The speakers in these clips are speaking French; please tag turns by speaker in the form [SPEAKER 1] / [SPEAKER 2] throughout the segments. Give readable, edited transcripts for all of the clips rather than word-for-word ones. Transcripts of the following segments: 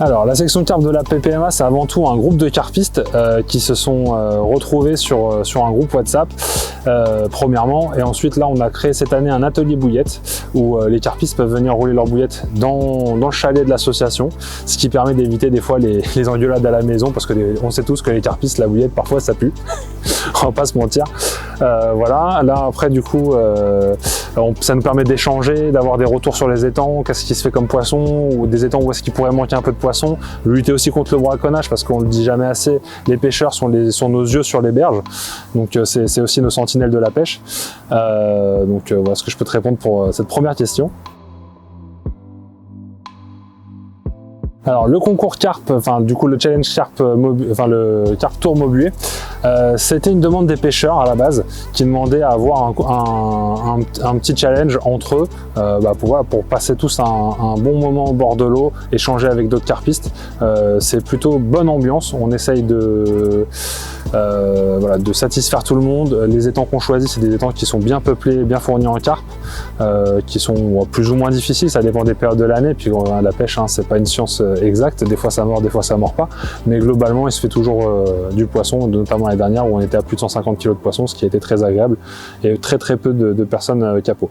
[SPEAKER 1] Alors, la section carpe de la PPMA, c'est avant tout un groupe de carpistes qui se sont retrouvés sur un groupe WhatsApp, premièrement. Et ensuite, là, on a créé cette année un atelier bouillette où les carpistes peuvent venir rouler leur bouillette dans le chalet de l'association, ce qui permet d'éviter des fois les engueulades à la maison, parce que on sait tous que les carpistes, la bouillette, parfois, ça pue. On va pas se mentir. Voilà. Là, après, du coup, ça nous permet d'échanger, d'avoir des retours sur les étangs, qu'est-ce qui se fait comme poisson, ou des étangs où est-ce qu'il pourrait manquer un peu de poisson, lutter aussi contre le braconnage, parce qu'on le dit jamais assez, les pêcheurs sont nos yeux sur les berges, donc c'est aussi nos sentinelles de la pêche. Voilà ce que je peux te répondre pour cette première question. Alors le concours carpe, du coup le challenge carpe, le carpe tour Maubuée, c'était une demande des pêcheurs à la base qui demandaient à avoir un petit challenge entre eux pour passer tous un bon moment au bord de l'eau, échanger avec d'autres carpistes. C'est plutôt bonne ambiance, on essaye de satisfaire tout le monde. Les étangs qu'on choisit, c'est des étangs qui sont bien peuplés, bien fournis en carpe, qui sont plus ou moins difficiles, ça dépend des périodes de l'année. Puis la pêche, c'est pas une science exacte, des fois ça mord, des fois ça mord pas, mais globalement il se fait toujours du poisson, notamment l'année dernière où on était à plus de 150 kg de poisson, ce qui a été très agréable, et très peu de personnes capot.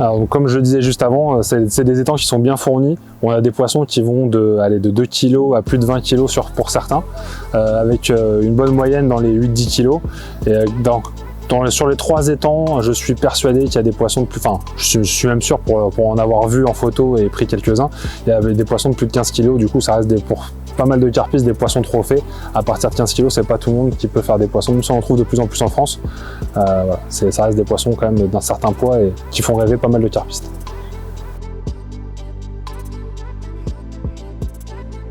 [SPEAKER 1] Alors, comme je le disais juste avant, c'est des étangs qui sont bien fournis. On a des poissons qui vont de 2 kg à plus de 20 kg pour certains, avec une bonne moyenne dans les 8-10 kg. Et sur les 3 étangs, je suis persuadé qu'il y a des poissons de plus... Enfin, je suis même sûr pour en avoir vu en photo et pris quelques-uns, il y avait des poissons de plus de 15 kg. Du coup, ça reste pour pas mal de carpistes des poissons trophées. À partir de 15 kg, c'est pas tout le monde qui peut faire des poissons. Nous, ça on trouve de plus en plus en France. Voilà, ça reste des poissons quand même d'un certain poids et qui font rêver pas mal de carpistes.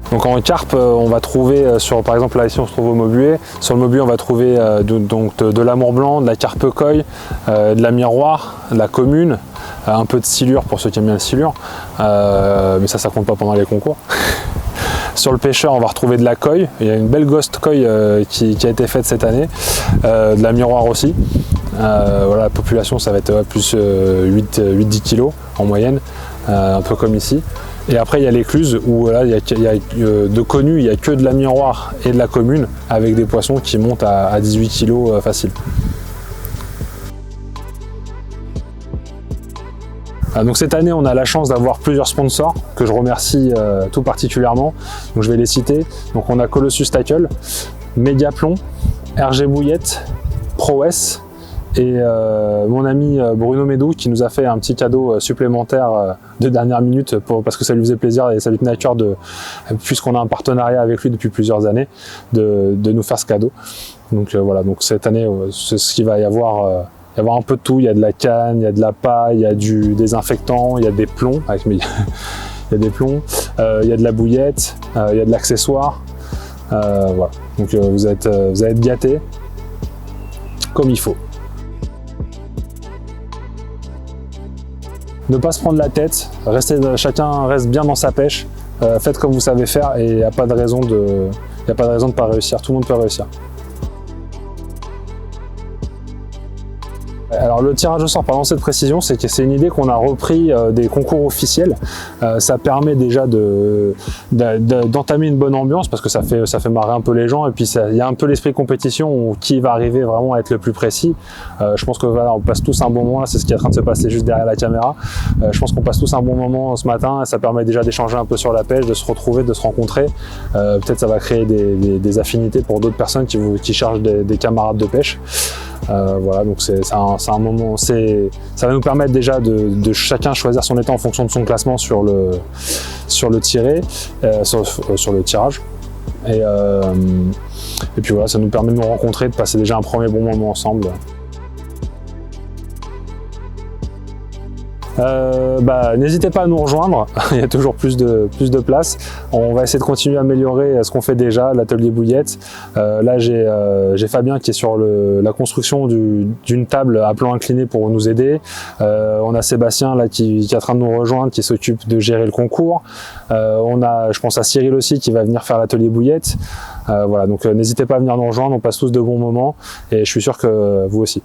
[SPEAKER 1] Donc en carpe, on va trouver par exemple là ici on se trouve au Maubuée. Sur le Maubuée, on va trouver de l'amour blanc, de la carpe coille, de la miroir, de la commune, un peu de silure pour ceux qui aiment bien le silure, mais ça compte pas pendant les concours. Sur le pêcheur, on va retrouver de la coille. Il y a une belle ghost coille qui a été faite cette année, de la miroir aussi. Voilà, la population, ça va être plus 8-10 kg en moyenne, un peu comme ici. Et après il y a l'écluse où là il y a de connu, il n'y a que de la miroir et de la commune avec des poissons qui montent à 18 kg facile. Donc cette année on a la chance d'avoir plusieurs sponsors que je remercie tout particulièrement. Donc je vais les citer. Donc on a Colossus Tackle, Mégaplomb, RG Bouillette, ProS et mon ami Bruno Médou qui nous a fait un petit cadeau supplémentaire de dernière minute parce que ça lui faisait plaisir et ça lui tenait à cœur, puisqu'on a un partenariat avec lui depuis plusieurs années, de nous faire ce cadeau. Donc voilà, donc cette année c'est ce qu'il va y avoir. Il va y avoir un peu de tout, il y a de la canne, il y a de la paille, il y a du désinfectant, il y a des plombs, il y a des plombs, il y a de la bouillette, il y a de l'accessoire. Voilà, donc vous allez être gâtés comme il faut. Ne pas se prendre la tête, chacun reste bien dans sa pêche, faites comme vous savez faire et il n'y a pas de raison de pas réussir, tout le monde peut réussir. Alors le tirage au sort, pardon, cette précision, c'est que c'est une idée qu'on a repris des concours officiels. Ça permet déjà d'entamer une bonne ambiance parce que ça fait marrer un peu les gens et puis il y a un peu l'esprit compétition où qui va arriver vraiment à être le plus précis. Je pense que voilà, on passe tous un bon moment, c'est ce qui est en train de se passer juste derrière la caméra. Je pense qu'on passe tous un bon moment ce matin et ça permet déjà d'échanger un peu sur la pêche, de se retrouver, de se rencontrer. Peut-être ça va créer des affinités pour d'autres personnes qui cherchent des camarades de pêche. Voilà, donc c'est un moment, ça va nous permettre déjà de chacun choisir son étang en fonction de son classement sur le tiré, sur le tirage. Et puis voilà, ça nous permet de nous rencontrer, de passer déjà un premier bon moment ensemble. N'hésitez pas à nous rejoindre, il y a toujours plus de place. On va essayer de continuer à améliorer ce qu'on fait déjà, l'atelier bouillette. Là j'ai Fabien qui est sur la construction d'une table à plan incliné pour nous aider. On a Sébastien là qui est en train de nous rejoindre, qui s'occupe de gérer le concours. On a, je pense à Cyril aussi qui va venir faire l'atelier bouillette. Voilà, donc n'hésitez pas à venir nous rejoindre, on passe tous de bons moments et je suis sûr que vous aussi.